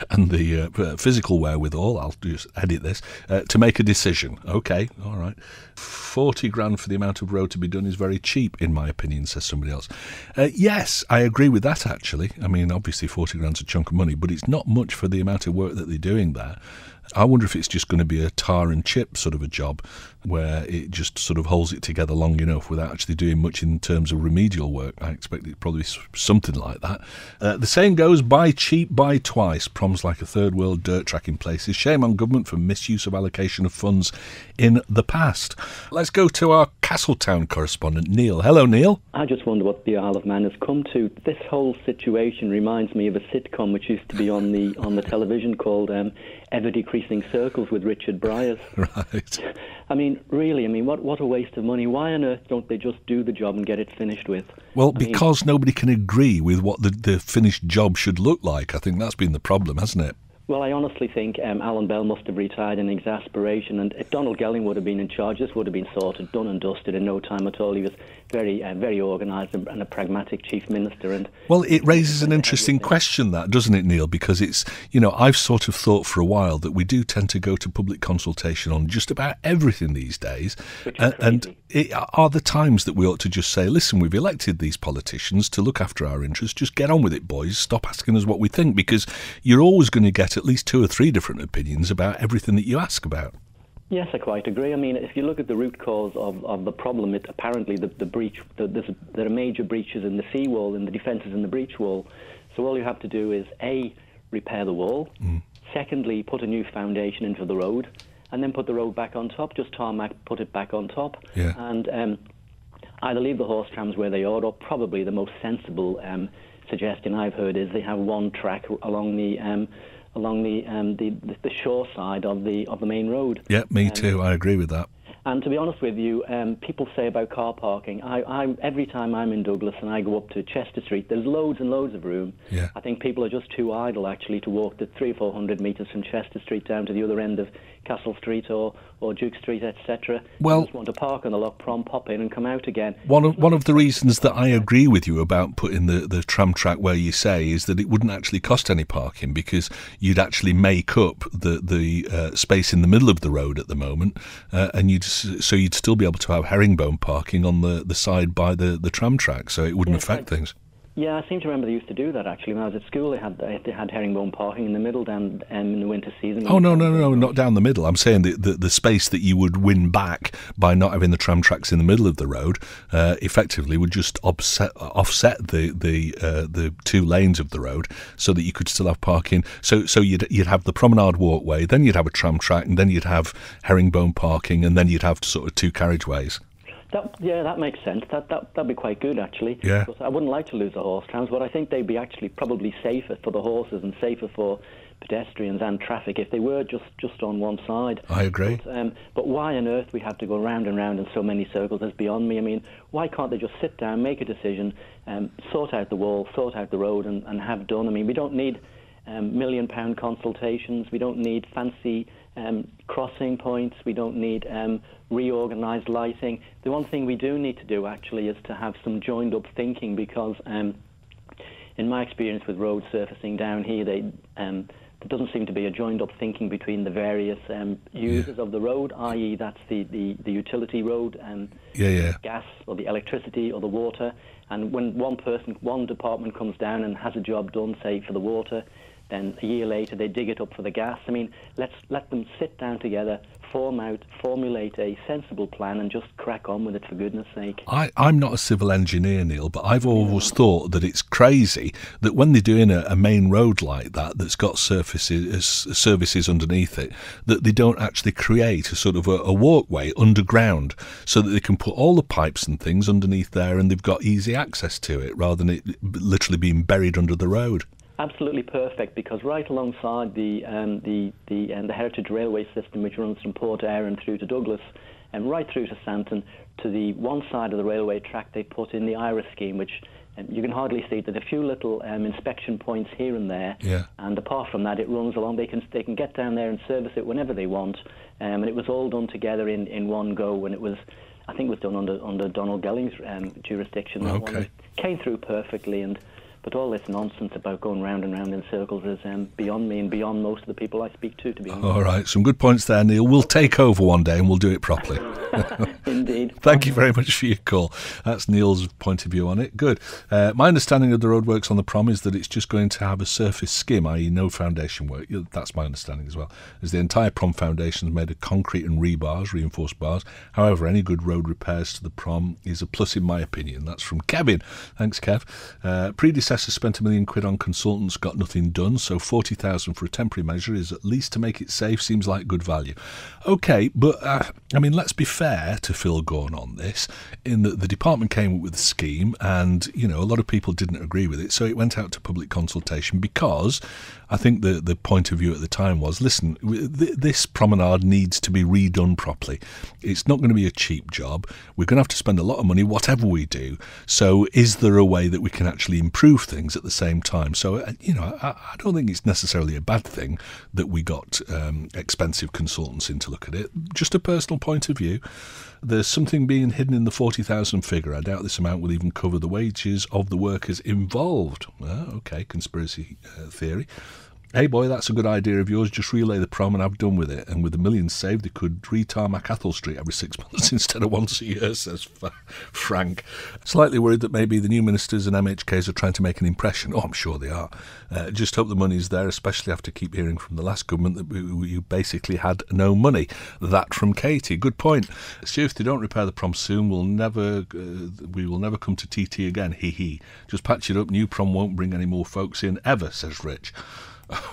and the physical wherewithal, I'll just edit this, to make a decision. Okay, all right. 40 grand for the amount of road to be done is very cheap, in my opinion, says somebody else. Yes, I agree with that, actually. I mean, obviously 40 grand's a chunk of money, but it's not much for the amount of work that they're doing there. I wonder if it's just going to be a tar and chip sort of a job where it just sort of holds it together long enough without actually doing much in terms of remedial work. I expect it probably something like that. The saying goes, buy cheap, buy twice. Proms like a third world dirt track in places. Shame on government for misuse of allocation of funds in the past. Let's go to our Castletown correspondent, Neil. Hello, Neil. I just wonder what the Isle of Man has come to. This whole situation reminds me of a sitcom which used to be on the television called Ever Decreasing Circles with Richard Bryars. Right. I mean, really, what a waste of money. Why on earth don't they just do the job and get it finished with? Well, because nobody can agree with what the finished job should look like. I think that's been the problem, hasn't it? Well, I honestly think Alan Bell must have retired in exasperation, and if Donald Gelling would have been in charge, this would have been sorted, done and dusted in no time at all. He was very organised and a pragmatic chief minister. And well, it raises an interesting question, that, doesn't it, Neil? Because it's, I've sort of thought for a while that we do tend to go to public consultation on just about everything these days, and it are the times that we ought to just say, listen, we've elected these politicians to look after our interests, just get on with it, boys, stop asking us what we think, because you're always going to get at least 2 or 3 different opinions about everything that you ask about. Yes, I quite agree. I mean, if you look at the root cause of the problem, apparently there are major breaches in the seawall, in the defences in the breach wall. So all you have to do is, A, repair the wall, secondly, put a new foundation into the road, and then put the road back on top, just tarmac, put it back on top, and either leave the horse trams where they are, or probably the most sensible suggestion I've heard is they have one track along the shore side of the main road. Yeah, me too. I agree with that. And to be honest with you, people say about car parking, I every time I'm in Douglas and I go up to Chester Street, there's loads and loads of room. Yeah. I think people are just too idle, actually, to walk the 300 or 400 metres from Chester Street down to the other end of Castle Street or Duke Street, etc. Well, you just want to park on the Loch Prom, pop in and come out again. One of the reasons that I agree with you about putting the tram track where you say is that it wouldn't actually cost any parking, because you'd actually make up the space in the middle of the road at the moment, and you'd still be able to have herringbone parking on the side by the tram track, so it wouldn't affect things. Yeah, I seem to remember they used to do that, actually. When I was at school, they had herringbone parking in the middle down in the winter season. Oh, no, not down the middle. I'm saying the space that you would win back by not having the tram tracks in the middle of the road effectively would just offset the 2 lanes of the road, so that you could still have parking. So you'd have the promenade walkway, then you'd have a tram track, and then you'd have herringbone parking, and then you'd have sort of 2 carriageways. That makes sense. That'd be quite good, actually. Yeah. I wouldn't like to lose the horse trams, but I think they'd be actually probably safer for the horses and safer for pedestrians and traffic if they were just on one side. I agree. But why on earth we have to go round and round in so many circles is beyond me. I mean, why can't they just sit down, make a decision, sort out the wall, sort out the road, and have done? I mean, we don't need £1 million consultations. We don't need fancy crossing points. We don't need reorganised lighting. The one thing we do need to do, actually, is to have some joined-up thinking, because in my experience with road surfacing down here, there doesn't seem to be a joined-up thinking between the various users of the road, i.e. that's the utility road, gas or the electricity or the water. And when one department comes down and has a job done, say, for the water, then a year later they dig it up for the gas. I mean, let's let them sit down together, formulate a sensible plan and just crack on with it, for goodness sake. I'm not a civil engineer, Neil, but I've always thought that it's crazy that when they're doing a main road like that that's got services underneath it, that they don't actually create a sort of a walkway underground so that they can put all the pipes and things underneath there and they've got easy access to it rather than it literally being buried under the road. Absolutely perfect, because right alongside the Heritage Railway system, which runs from Port Erin through to Douglas and right through to Santon, to the one side of the railway track they put in the IRIS scheme, which you can hardly see. There's a few little inspection points here and there, and apart from that, it runs along. They can get down there and service it whenever they want, and it was all done together in one go. And I think it was done under Donald Gelling's jurisdiction. That one came through perfectly. But all this nonsense about going round and round in circles is beyond me and beyond most of the people I speak to be honest. All right, some good points there, Neil. We'll take over one day and we'll do it properly. Indeed. Thank you very much for your call. That's Neil's point of view on it. Good. My understanding of the roadworks on the Prom is that it's just going to have a surface skim, i.e. no foundation work. That's my understanding as well. As the entire Prom foundation is made of concrete and rebars, reinforced bars. However, any good road repairs to the Prom is a plus in my opinion. That's from Kevin. Thanks, Kev. Predecessor spent £1 million on consultants, got nothing done, so 40,000 for a temporary measure is at least to make it safe, seems like good value. Okay, but I mean, let's be fair to Phil Gorn on this, in that the department came up with a scheme and, you know, a lot of people didn't agree with it, so it went out to public consultation because I think the point of view at the time was, listen, this promenade needs to be redone properly. It's not going to be a cheap job. We're going to have to spend a lot of money, whatever we do. So is there a way that we can actually improve things at the same time? So, you know, I don't think it's necessarily a bad thing that we got expensive consultants in to look at it. Just a personal point of view. There's something being hidden in the 40,000 figure. I doubt this amount will even cover the wages of the workers involved. Okay, conspiracy theory. Hey boy, that's a good idea of yours. Just relay the Prom and have done with it. And with the millions saved, they could re-tarmac Athol Street every 6 months instead of once a year, says Frank. Slightly worried that maybe the new ministers and MHKs are trying to make an impression. Oh, I'm sure they are. Just hope the money's there, especially after keep hearing from the last government that we basically had no money. That from Katie. Good point. Stu, if they don't repair the Prom soon, we will never come to TT again. Hee hee. Just patch it up. New Prom won't bring any more folks in ever, says Rich.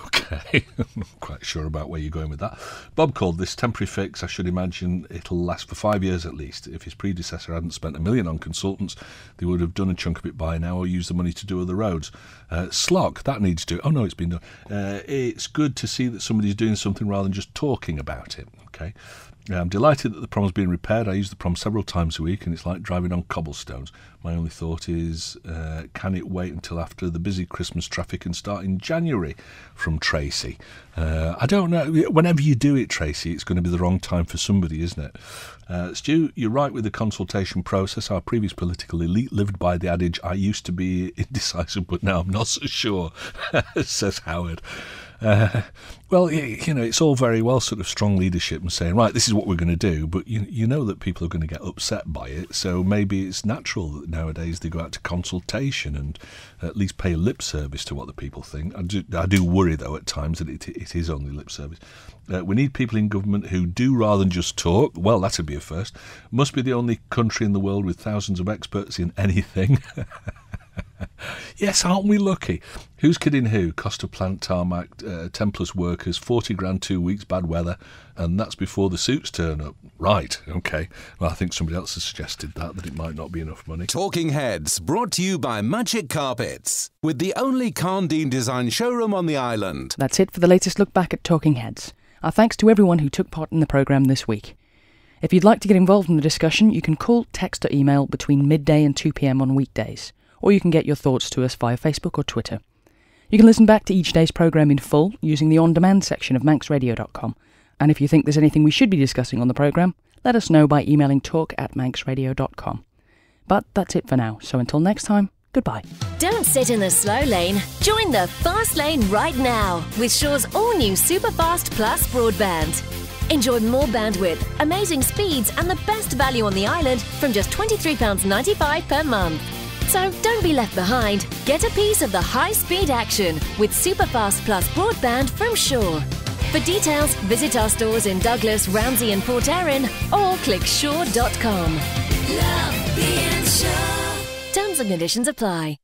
Okay, I'm not quite sure about where you're going with that. Bob called this temporary fix. I should imagine it'll last for 5 years at least. If his predecessor hadn't spent $1 million on consultants, they would have done a chunk of it by now or used the money to do other roads. Slock, that needs to. Oh no, it's been done. It's good to see that somebody's doing something rather than just talking about it. Okay. I'm delighted that the Prom's being repaired. I use the Prom several times a week and it's like driving on cobblestones. My only thought is, can it wait until after the busy Christmas traffic and start in January? From Tracy. I don't know. Whenever you do it, Tracy, it's going to be the wrong time for somebody, isn't it? Stu, you're right with the consultation process. Our previous political elite lived by the adage, I used to be indecisive, but now I'm not so sure, says Howard. Well, you know, it's all very well sort of strong leadership and saying, right, this is what we're going to do, but you know that people are going to get upset by it, so maybe it's natural that nowadays they go out to consultation and at least pay lip service to what the people think. I do worry, though, at times that it is only lip service. We need people in government who do rather than just talk. Well, that'd be a first. Must be the only country in the world with thousands of experts in anything. Yes, aren't we lucky? Who's kidding who? Cost of plant, tarmac, 10 plus workers, 40 grand 2 weeks, bad weather, and that's before the suits turn up. Right, okay. Well, I think somebody else has suggested that it might not be enough money. Talking Heads, brought to you by Magic Carpets, with the only Carndine design showroom on the island. That's it for the latest look back at Talking Heads. Our thanks to everyone who took part in the programme this week. If you'd like to get involved in the discussion, you can call, text or email between midday and 2 p.m. on weekdays, or you can get your thoughts to us via Facebook or Twitter. You can listen back to each day's programme in full using the on-demand section of manxradio.com. And if you think there's anything we should be discussing on the programme, let us know by emailing talk@manxradio.com. But that's it for now, so until next time, goodbye. Don't sit in the slow lane. Join the fast lane right now with Shaw's all-new Superfast Plus broadband. Enjoy more bandwidth, amazing speeds and the best value on the island from just £23.95 per month. So don't be left behind. Get a piece of the high-speed action with Superfast Plus broadband from Shaw. For details, visit our stores in Douglas, Ramsey and Port Erin or click shaw.com. Love being Shaw. Terms and conditions apply.